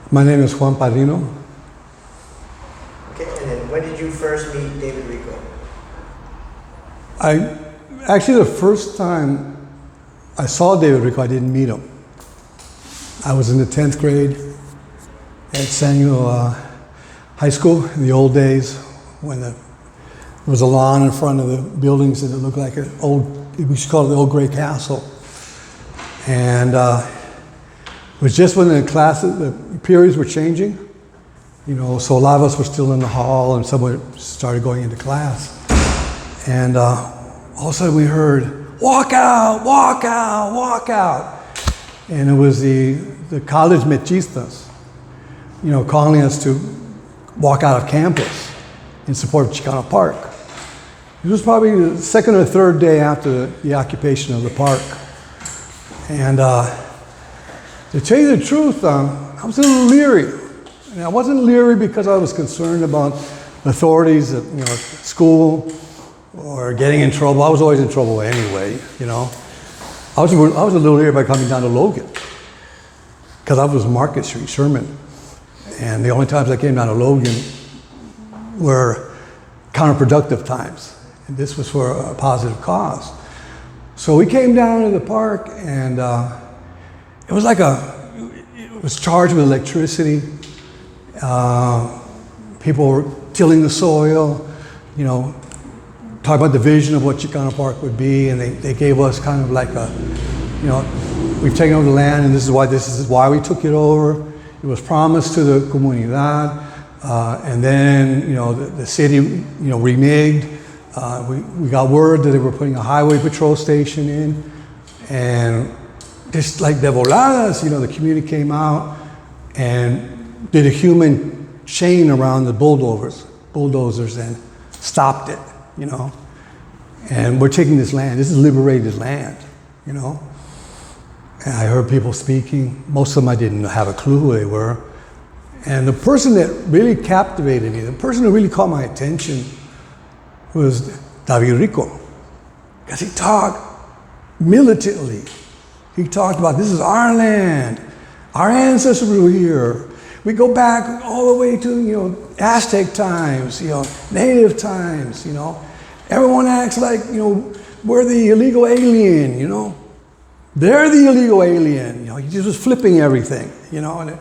My name is Juan Parrino. Okay, and then when did you first meet David Rico? Actually, the first time I saw David Rico, I didn't meet him. I was in the 10th grade at Samuel High School in the old days when there was a lawn in front of the buildings and it looked like an old, we used to call it the old gray castle. And it was just when the periods were changing, you know, so a lot of us were still in the hall and someone started going into class. And all of a sudden we heard, walk out, walk out, walk out. And it was the college mechistas, you know, calling us to walk out of campus in support of Chicano Park. It was probably the second or third day after the occupation of the park. And to tell you the truth, I was a little leery. And I wasn't leery because I was concerned about authorities at, you know, school or getting in trouble. I was always in trouble anyway, you know. I was a little leery by coming down to Logan because I was Market Street, Sherman. And the only times I came down to Logan were counterproductive times. And this was for a positive cause. So we came down to the park and it was charged with electricity. People were tilling the soil, you know, talking about the vision of what Chicano Park would be, and they gave us kind of like a, you know, we've taken over the land and this is why we took it over. It was promised to the comunidad, and then, you know, the city, you know, reneged. We got word that they were putting a highway patrol station in, and just like de voladas, you know, the community came out and did a human chain around the bulldozers and stopped it, you know. And we're taking this land. This is liberated land, you know. And I heard people speaking. Most of them I didn't have a clue who they were. And the person that really captivated me, the person who really caught my attention was David Rico. Because he talked militantly. He talked about, this is our land. Our ancestors were here. We go back all the way to, you know, Aztec times, you know, native times, you know. Everyone acts like, you know, we're the illegal alien, you know. They're the illegal alien, you know. He just was flipping everything, you know, and it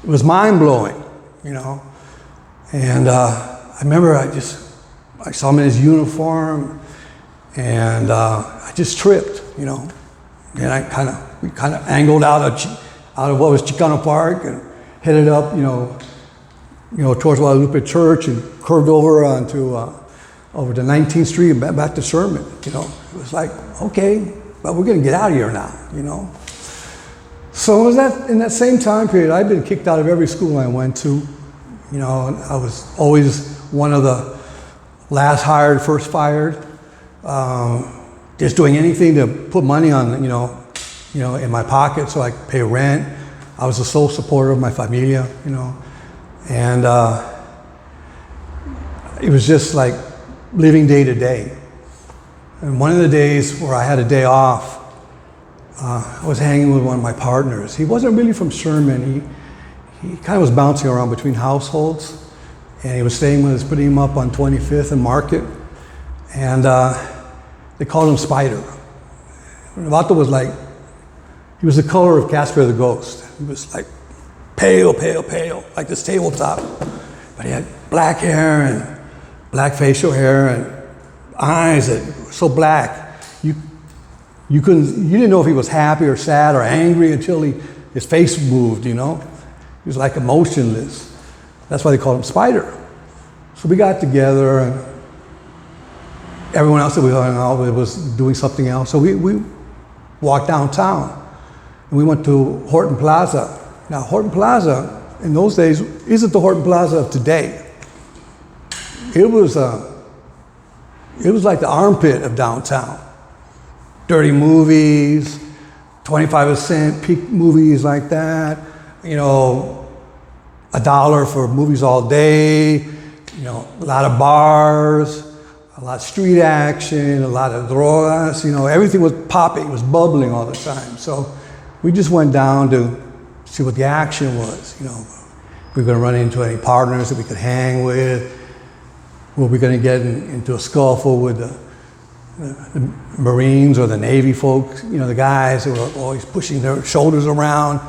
was mind-blowing, you know. And I remember I saw him in his uniform, and I just tripped, you know. And we kind of angled out of what was Chicano Park and headed up, you know, towards Guadalupe Church and curved over onto over to 19th Street and back to Sherman. You know, it was like, okay, but we're going to get out of here now, you know. So it was in that same time period, I'd been kicked out of every school I went to. You know, and I was always one of the last hired, first fired. Just doing anything to put money on, you know, in my pocket so I could pay rent. I was the sole supporter of my familia, you know, and it was just like living day to day. And one of the days where I had a day off, I was hanging with one of my partners. He wasn't really from Sherman. He kind of was bouncing around between households, and he was staying with us, putting him up on 25th and Market, and they called him Spider. Vato was like, he was the color of Casper the Ghost. He was like pale, pale, pale, like this tabletop. But he had black hair and black facial hair and eyes that were so black. You didn't know if he was happy or sad or angry until his face moved, you know. He was like emotionless. That's why they called him Spider. So we got together and everyone else that we hung out with was doing something else. So we walked downtown and we went to Horton Plaza. Now Horton Plaza in those days isn't the Horton Plaza of today. It was like the armpit of downtown. Dirty movies, 25% peak movies like that, you know, $1 for movies all day, you know, a lot of bars, a lot of street action, a lot of drogas, you know, everything was popping, it was bubbling all the time. So we just went down to see what the action was, you know. we were going to run into any partners that we could hang with. Were we going to get into a scuffle with the Marines or the Navy folks, the guys who were always pushing their shoulders around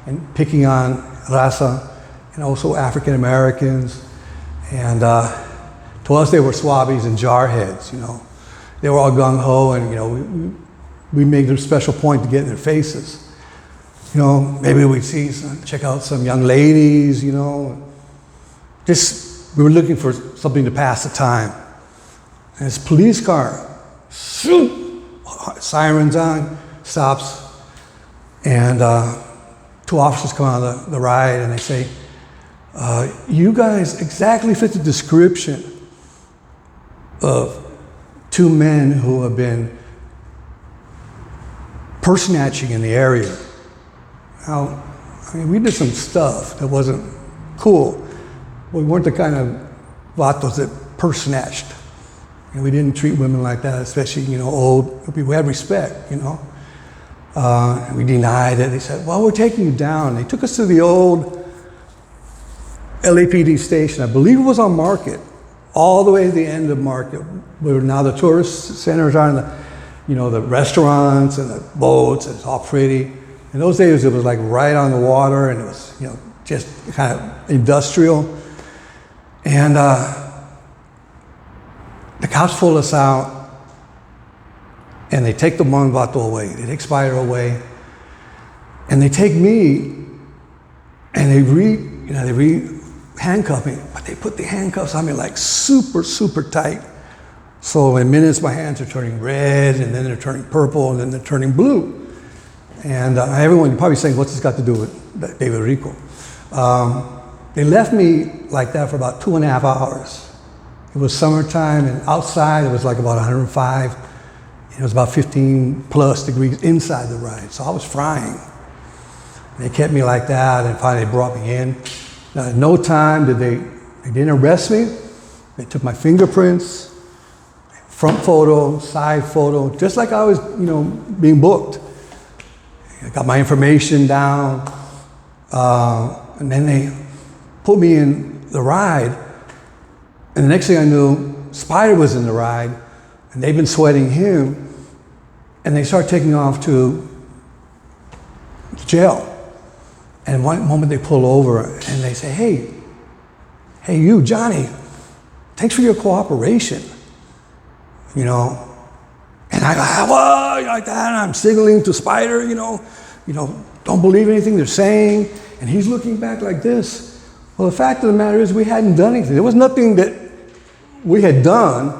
and picking on raza, and also African Americans. And to us, they were swabbies and jarheads, They were all gung-ho, and, we made a special point to get in their faces. Maybe we'd check out some young ladies, Just, we were looking for something to pass the time. And this police car, shoot, sirens on, stops, and 2 officers come out of the ride, and they say, you guys exactly fit the description of 2 men who have been purse snatching in the area. Now, we did some stuff that wasn't cool. We weren't the kind of vatos that purse snatched. And we didn't treat women like that, especially, old people. We had respect, We denied it. They said, well, we're taking you down. They took us to the old LAPD station. I believe it was on Market, all the way to the end of Market, where now the tourist centers are, and the restaurants and the boats, and it's all pretty. In those days, it was like right on the water, and it was, just kind of industrial. And the cops pull us out, and they take the one vato away. They take Spider away, and they take me, and they handcuff me, but they put the handcuffs on me like super, super tight. So in minutes, my hands are turning red, and then they're turning purple, and then they're turning blue. And everyone, you're probably saying, what's this got to do with David Rico? They left me like that for about 2.5 hours. It was summertime, and outside it was like about 105. It was about 15 plus degrees inside the ride, so I was frying. They kept me like that, and finally they brought me in. Now, in no time they didn't arrest me. They took my fingerprints, front photo, side photo, just like I was, being booked. I got my information down, and then they put me in the ride. And the next thing I knew, Spider was in the ride, and they've been sweating him, and they start taking off to jail. And one moment they pull over, and they say, hey, you, Johnny, thanks for your cooperation, And I go, what, like that, and I'm signaling to Spider, don't believe anything they're saying, and he's looking back like this. Well, the fact of the matter is we hadn't done anything. There was nothing that we had done.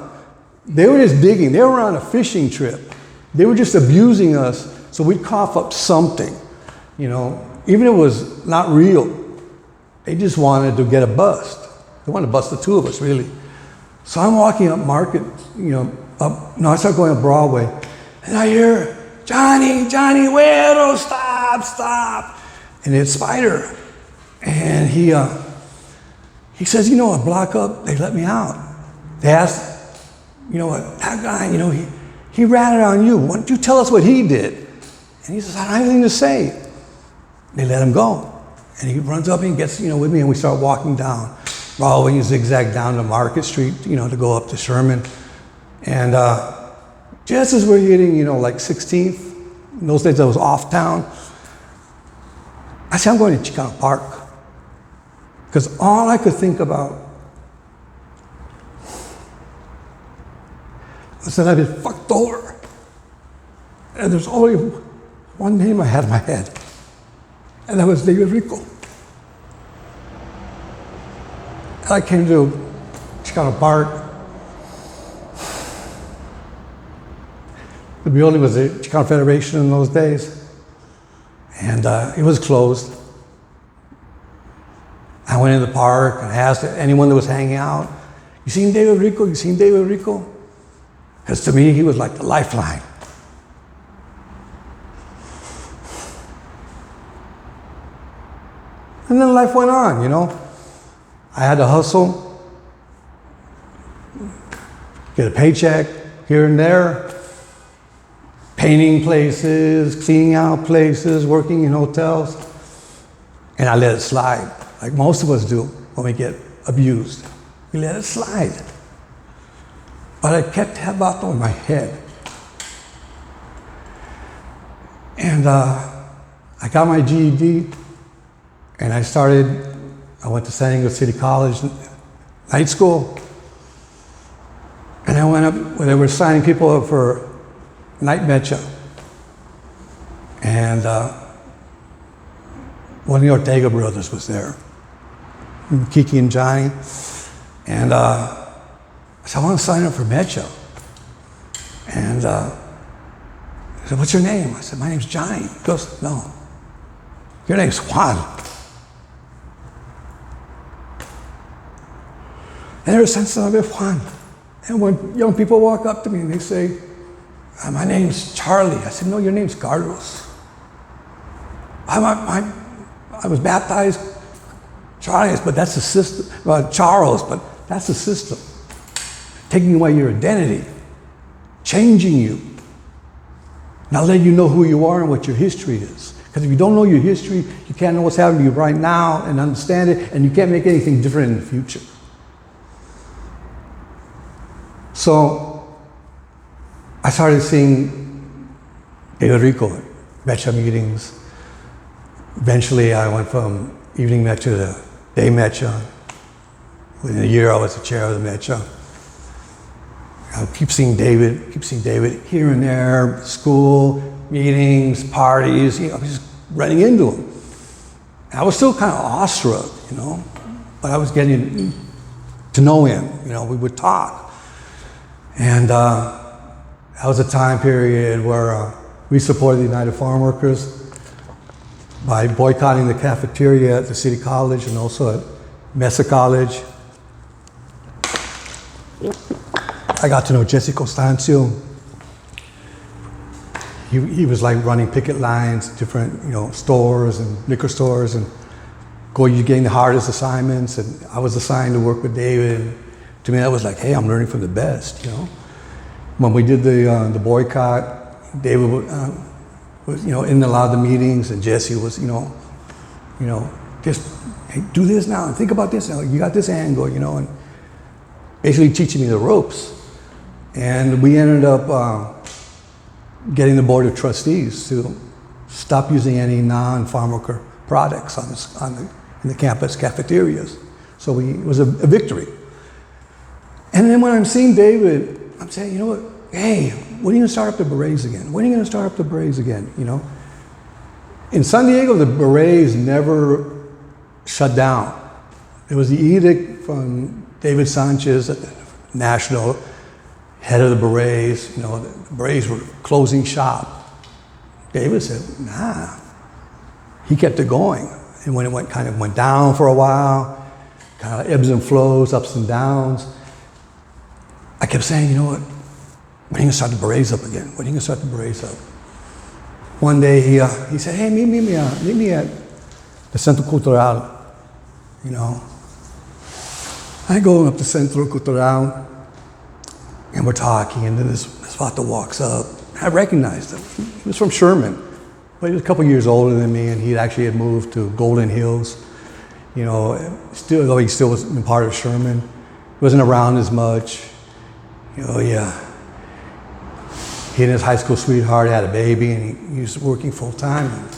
They were just digging. They were on a fishing trip. They were just abusing us, so we'd cough up something, Even if it was not real, they just wanted to get a bust. They wanted to bust the 2 of us, really. So I'm walking up Market, I start going up Broadway, and I hear, Johnny, Güero, stop. And it's Spider. And he says, a block up, they let me out. They asked, that guy, he ratted on you. Why don't you tell us what he did? And he says, I don't have anything to say. They let him go. And he runs up and he gets, with me, and we start walking down Broadway. You zigzag down to Market Street, to go up to Sherman. And just as we're hitting, like 16th, in those days I was off town, I said, I'm going to Chicano Park. Because all I could think about was that I've been fucked over. And there's only one name I had in my head, and that was David Rico. And I came to Chicano Park. The building was the Chicano Federation in those days, and it was closed. I went in the park and asked anyone that was hanging out, you seen David Rico? You seen David Rico? Because to me, he was like the lifeline. And then life went on, I had to hustle, get a paycheck here and there, painting places, cleaning out places, working in hotels, and I let it slide. like most of us do when we get abused. We let it slide. But I kept Habato in my head. And I got my GED, and I went to San Diego City College, night school, and I went up where they were signing people up for night mecha. And one of the Ortega brothers was there, Kiki and Johnny. And I said, I want to sign up for mecha. And he said, what's your name? I said, my name's Johnny. He goes, no, your name's Juan. And ever since I've been Juan. And when young people walk up to me and they say, my name's Charlie. I said, no, your name's Carlos. I was baptized Charles, but that's the system. Charles, but that's the system. Taking away your identity, changing you, not letting you know who you are and what your history is. Because if you don't know your history, you can't know what's happening to you right now and understand it, and you can't make anything different in the future. So I started seeing David Rico at mecha meetings. Eventually I went from evening mecha to day mecha. Within a year I was the chair of the mecha. I keep seeing David here and there, school, meetings, parties, I was just running into him. And I was still kind of awestruck, but I was getting to know him, we would talk. And that was a time period where we supported the United Farm Workers by boycotting the cafeteria at the City College and also at Mesa College. I got to know Jesse Costancio. He was like running picket lines, different stores and liquor stores, and getting the hardest assignments. And I was assigned to work with David. And to me, that was like, hey, I'm learning from the best. When we did the boycott, David was in a lot of the meetings, and Jesse was just hey, do this now and think about this. You got this angle, and basically teaching me the ropes. And we ended up getting the board of trustees to stop using any non-farm worker products in the campus cafeterias. So it was a victory. And then when I'm seeing David, I'm saying, you know what? Hey, when are you going to start up the Berets again? When are you going to start up the Berets again? In San Diego, the Berets never shut down. There was the edict from David Sanchez at the national head of the Berets. The Berets were closing shop. David said, nah. He kept it going. And when it went down for a while, kind of ebbs and flows, ups and downs, I kept saying, you know what? When are you going to start the Berets up again? When are you going to start the Berets up? One day he said, hey, meet me at the Centro Cultural. I go up to Centro Cultural, and we're talking, and then this vato walks up. I recognized him. He was from Sherman, but he was a couple years older than me, and he actually had moved to Golden Hills. Though he still was part of Sherman, he wasn't around as much. He and his high school sweetheart had a baby, and he was working full time.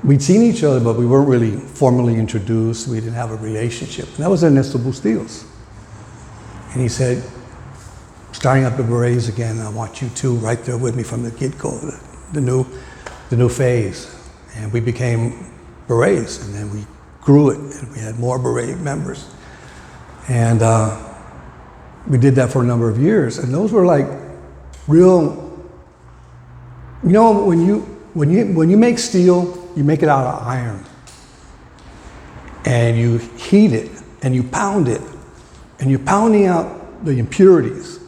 We'd seen each other, but we weren't really formally introduced. We didn't have a relationship. And that was Ernesto Bustillos. And he said, starting up the Berets again, I want you two right there with me from the get-go, the new phase. And we became Berets, and then we grew it, and we had more Beret members. And we did that for a number of years. And those were like real, when you make steel, you make it out of iron. And you heat it, and you pound it, and you're pounding out the impurities.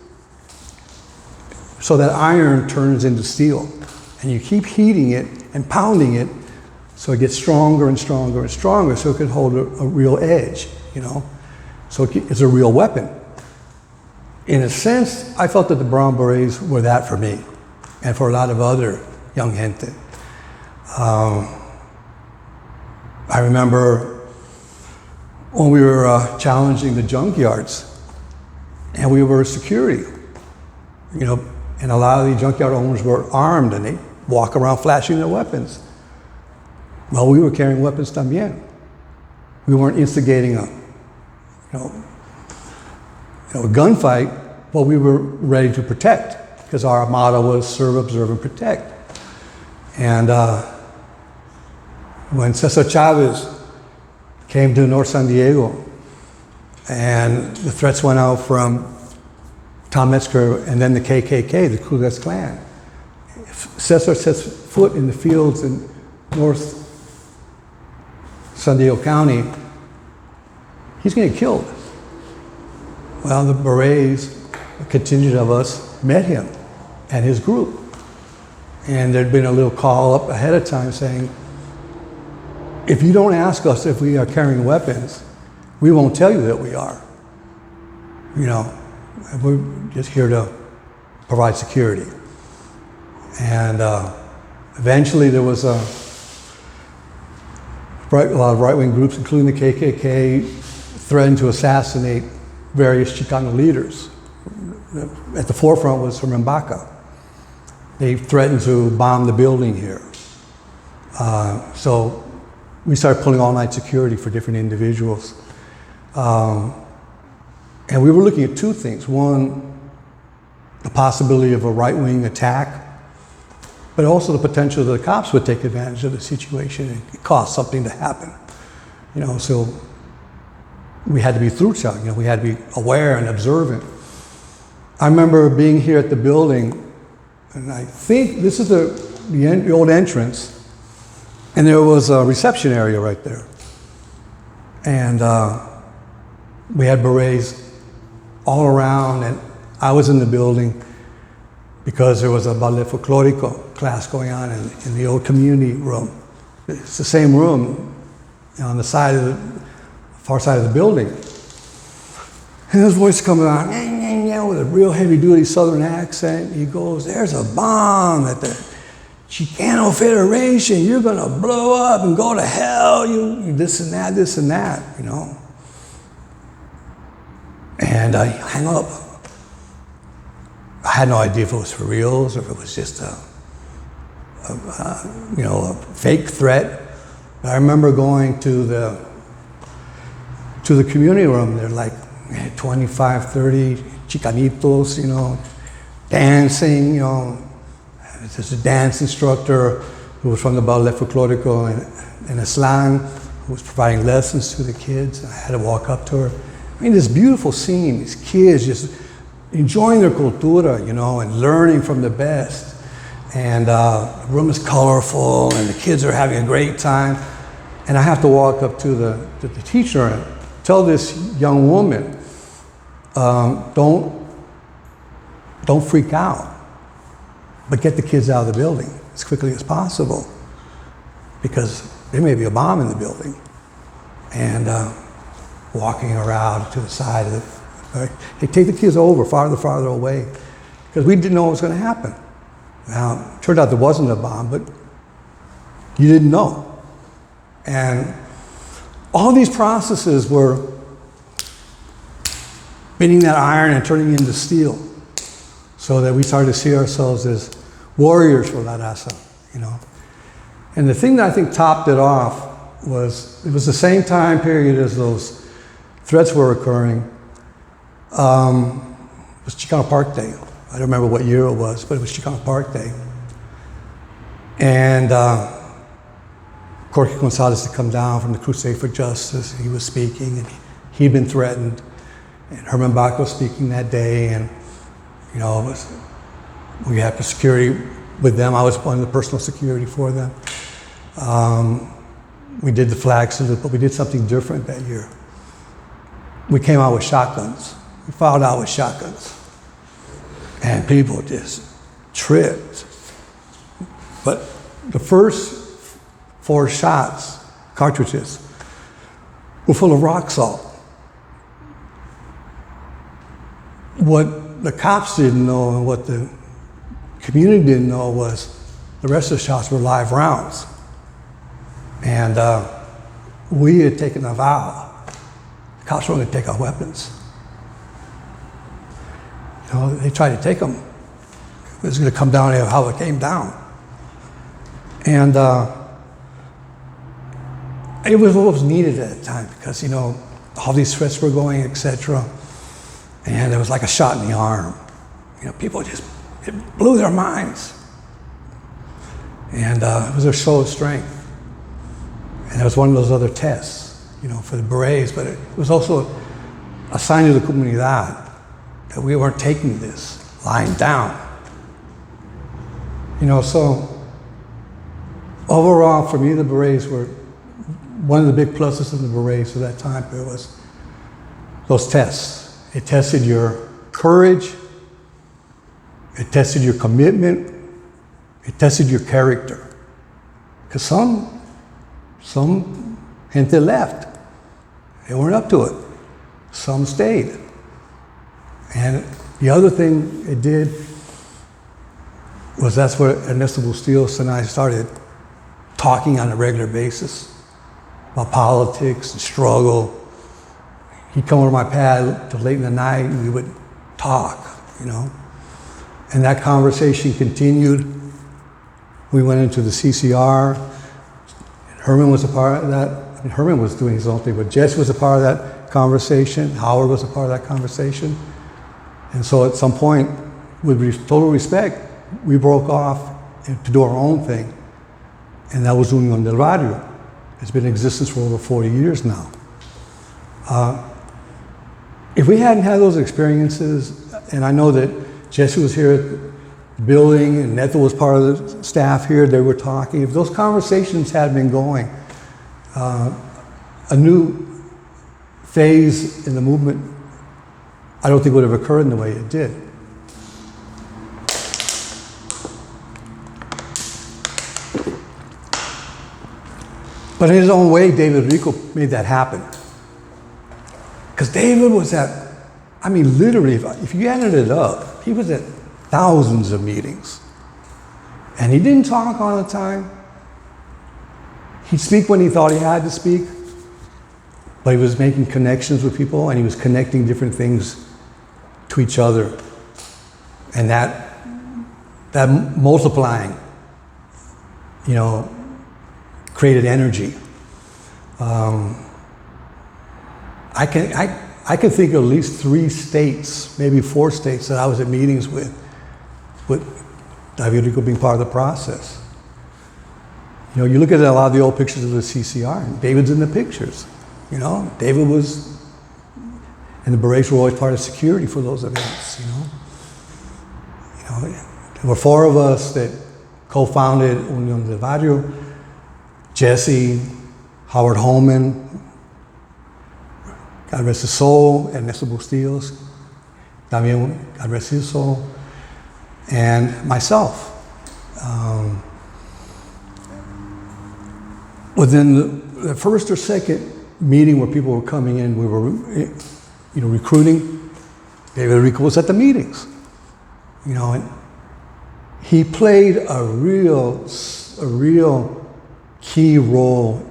So that iron turns into steel. And you keep heating it and pounding it so it gets stronger and stronger and stronger so it can hold a real edge, So it's a real weapon. In a sense, I felt that the Brown Berets were that for me and for a lot of other young gente. I remember when we were challenging the junkyards, and we were security, you know, and a lot of the junkyard owners were armed and they walk around flashing their weapons. Well, we were carrying weapons también. We weren't instigating a gunfight, but we were ready to protect because our motto was serve, observe, and protect. And when Cesar Chavez came to North San Diego and the threats went out from Tom Metzger and then the KKK, the Ku Klux Klan, if Cesar sets foot in the fields in North San Diego County, he's going to get killed. Well, the Berets, a contingent of us, met him and his group. And there'd been a little call up ahead of time saying, if you don't ask us if we are carrying weapons, we won't tell you that we are. You know, we're just here to provide security. And eventually there was a lot of right-wing groups, including the KKK, threatened to assassinate various Chicano leaders. At the forefront was from Mbaka. They threatened to bomb the building here. So we started pulling all-night security for different individuals. And we were looking at two things. One, the possibility of a right-wing attack, but also the potential that the cops would take advantage of the situation and cause something to happen. You know, so we had to be through it. You know, we had to be aware and observant. I remember being here at the building, and I think this is the old entrance, and there was a reception area right there. And we had berets all around, and I was in the building because there was a ballet folklorico class going on in the old community room. It's the same room on the side of the far side of the building. And his voice coming on, with a real heavy-duty Southern accent. He goes, "There's a bomb at the Chicano Federation. You're gonna blow up and go to hell. You this and that, you know." And I hung up. I had no idea if it was for reals or if it was just a fake threat. But I remember going to the community room. There were like 25, 30 Chicanitos, you know, dancing, you know. There's a dance instructor who was from the Ballet Folklorico in Aztlan, who was providing lessons to the kids. I had to walk up to her. I mean, this beautiful scene, these kids just enjoying their cultura, you know, and learning from the best. And the room is colorful, and the kids are having a great time. And I have to walk up to the teacher and tell this young woman, don't freak out, but get the kids out of the building as quickly as possible, because there may be a bomb in the building. And walking around to the side of the, hey, take the kids over, farther away, because we didn't know what was going to happen. Now, it turned out there wasn't a bomb, but you didn't know. And all these processes were bending that iron and turning it into steel, so that we started to see ourselves as warriors for La Raza, you know. And the thing that I think topped it off was, it was the same time period as those threats were occurring. It was Chicano Park Day. I don't remember what year it was, but it was Chicano Park Day. And Jorge Gonzalez had come down from the Crusade for Justice. He was speaking, and he'd been threatened. And Herman Bach was speaking that day, and you know, we had security with them. I was one of the personal security for them. We did the flag salute, but we did something different that year. We came out with shotguns. We filed out with shotguns. And people just tripped. But the first 4 shots, cartridges, were full of rock salt. What the cops didn't know and what the community didn't know was the rest of the shots were live rounds. And we had taken a vow cops were going to take our weapons. You know, they tried to take them. It was going to come down to how it came down. And it was what was needed at the time because, you know, all these threats were going, etc. And it was like a shot in the arm. You know, people just, it blew their minds. And it was a show of strength. And it was one of those other tests, you know, for the Berets, but it was also a sign to the comunidad that we weren't taking this lying down. You know, so overall, for me, the Berets were one of the big pluses of the Berets at that time. It was those tests. It tested your courage. It tested your commitment. It tested your character. Because some gente left. They weren't up to it. Some stayed. And the other thing it did was that's where Ernesto Bustillos and I started talking on a regular basis about politics and struggle. He'd come over my pad till late in the night and we would talk, you know. And that conversation continued. We went into the CCR. Herman was a part of that. I mean, Herman was doing his own thing, but Jesse was a part of that conversation. Howard was a part of that conversation. And so at some point, with total respect, we broke off to do our own thing. And that was Unión del Barrio. It's been in existence for over 40 years now. If we hadn't had those experiences, and I know that Jesse was here at the building and Neto was part of the staff here, they were talking. If those conversations had been going, a new phase in the movement, I don't think would have occurred in the way it did. But in his own way, David Rico made that happen. Because David was at, I mean, literally, if you added it up, he was at thousands of meetings. And he didn't talk all the time. He'd speak when he thought he had to speak. But he was making connections with people and he was connecting different things to each other. And that multiplying, you know, created energy. I can think of at least 3 states, maybe 4 states that I was at meetings with David Rico being part of the process. You know, you look at a lot of the old pictures of the CCR, and David's in the pictures. You know, David was, and the Berets were always part of security for those events. You know, there were 4 of us that co-founded Unión del Barrio. Jesse, Howard Holman, God rest his soul, Ernesto Bustillos, también God rest his soul, and myself. Within the first or second meeting where people were coming in, we were, you know, recruiting. David Rico was at the meetings, you know, and he played a real key role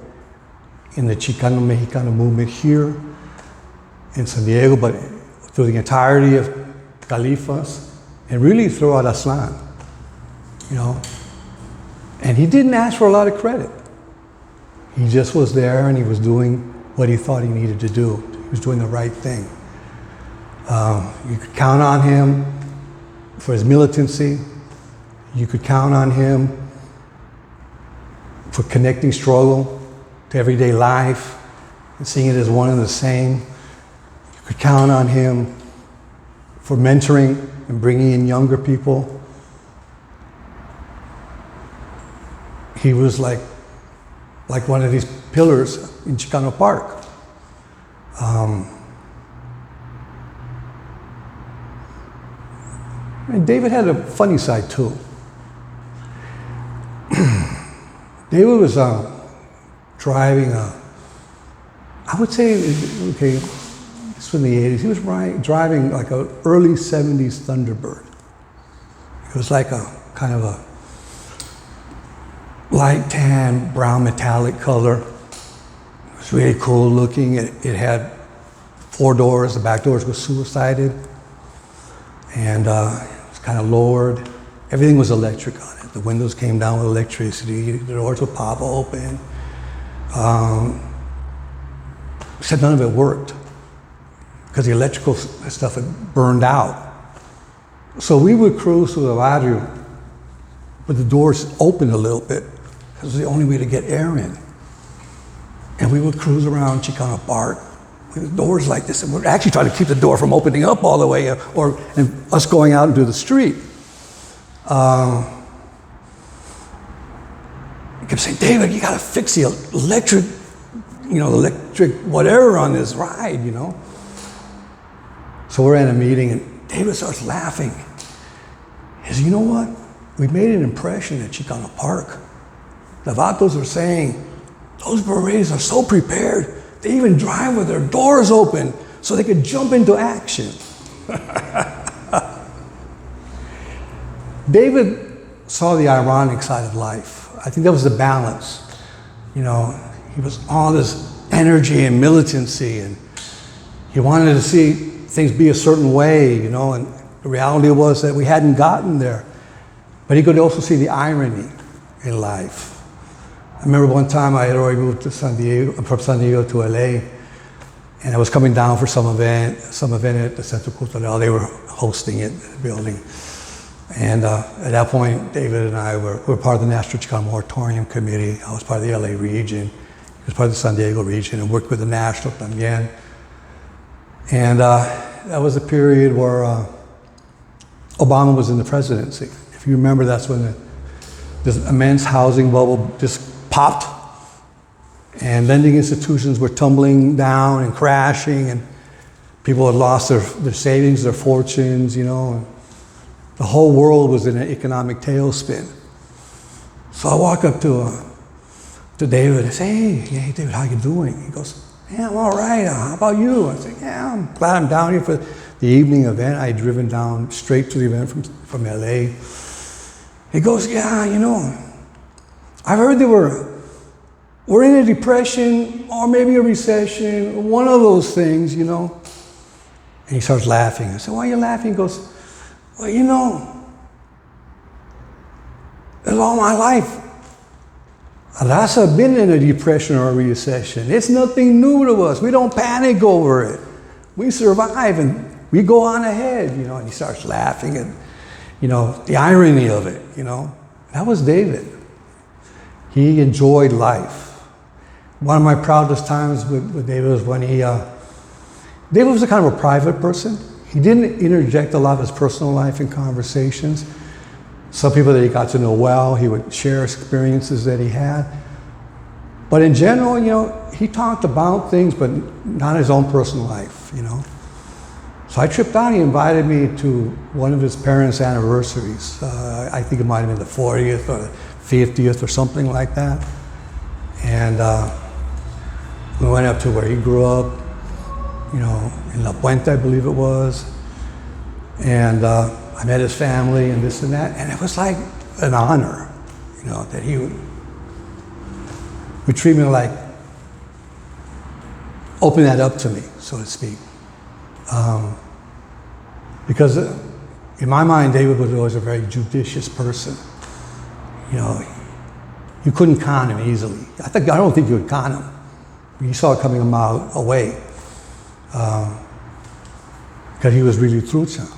in the Chicano Mexicano movement here in San Diego, but through the entirety of Califas and really throughout Aztlan, you know. And he didn't ask for a lot of credit. He just was there and he was doing what he thought he needed to do. He was doing the right thing. You could count on him for his militancy. You could count on him for connecting struggle to everyday life and seeing it as one and the same. You could count on him for mentoring and bringing in younger people. He was like one of these pillars in Chicano Park. And David had a funny side too. David was driving I would say, okay, this was in the 80s, he was driving like an early 70s Thunderbird. It was like a kind of a light tan, brown metallic color. It was really cool looking. It had 4 doors. The back doors were suicided. And it was kind of lowered. Everything was electric on it. The windows came down with electricity. The doors would pop open. Except none of it worked because the electrical stuff had burned out. So we would cruise through the Barrio with the doors open a little bit because it was the only way to get air in. And we would cruise around Chicano Park with doors like this, and we're actually trying to keep the door from opening up all the way, and us going out into the street. He kept saying, David, you gotta fix the electric whatever on this ride, So we're at a meeting, and David starts laughing. He says, you know what? We made an impression at Chicano Park. The vatos are saying, those berets are so prepared, they even drive with their doors open so they could jump into action. David saw the ironic side of life. I think that was the balance. He was all this energy and militancy, and he wanted to see things be a certain way, and the reality was that we hadn't gotten there. But he could also see the irony in life. I remember one time I had already moved to from San Diego to LA, and I was coming down for some event at the Centro Cultural. They were hosting it, the building. And at that point, David and I were part of the National Chicano Moratorium Committee. I was part of the LA region. He was part of the San Diego region, and worked with the National también. And that was a period where Obama was in the presidency. If you remember, that's when this immense housing bubble just popped, and lending institutions were tumbling down and crashing, and people had lost their savings, their fortunes, and the whole world was in an economic tailspin. So I walk up to David and say, hey, David, how you doing? He goes, yeah, I'm all right. How about you? I said, yeah, I'm glad I'm down here for the evening event. I had driven down straight to the event from LA. He goes, yeah, I've heard we're in a depression or maybe a recession, one of those things, And he starts laughing. I said, why are you laughing? He goes, well, it's all my life. I've been in a depression or a recession. It's nothing new to us. We don't panic over it. We survive and we go on ahead, And he starts laughing at, the irony of it, That was David. He enjoyed life. One of my proudest times with David was when David was a kind of a private person. He didn't interject a lot of his personal life in conversations. Some people that he got to know well, he would share experiences that he had. But in general, he talked about things, but not his own personal life, So I tripped out. He invited me to one of his parents' anniversaries. I think it might have been the 40th or the 50th or something like that. And we went up to where he grew up, in La Puente, I believe it was. And I met his family and this and that. And it was like an honor, that he would treat me like, open that up to me, so to speak. Because in my mind, David was always a very judicious person. You couldn't con him easily. I don't think you would con him. You saw it coming a mile away. Because he was really truthful.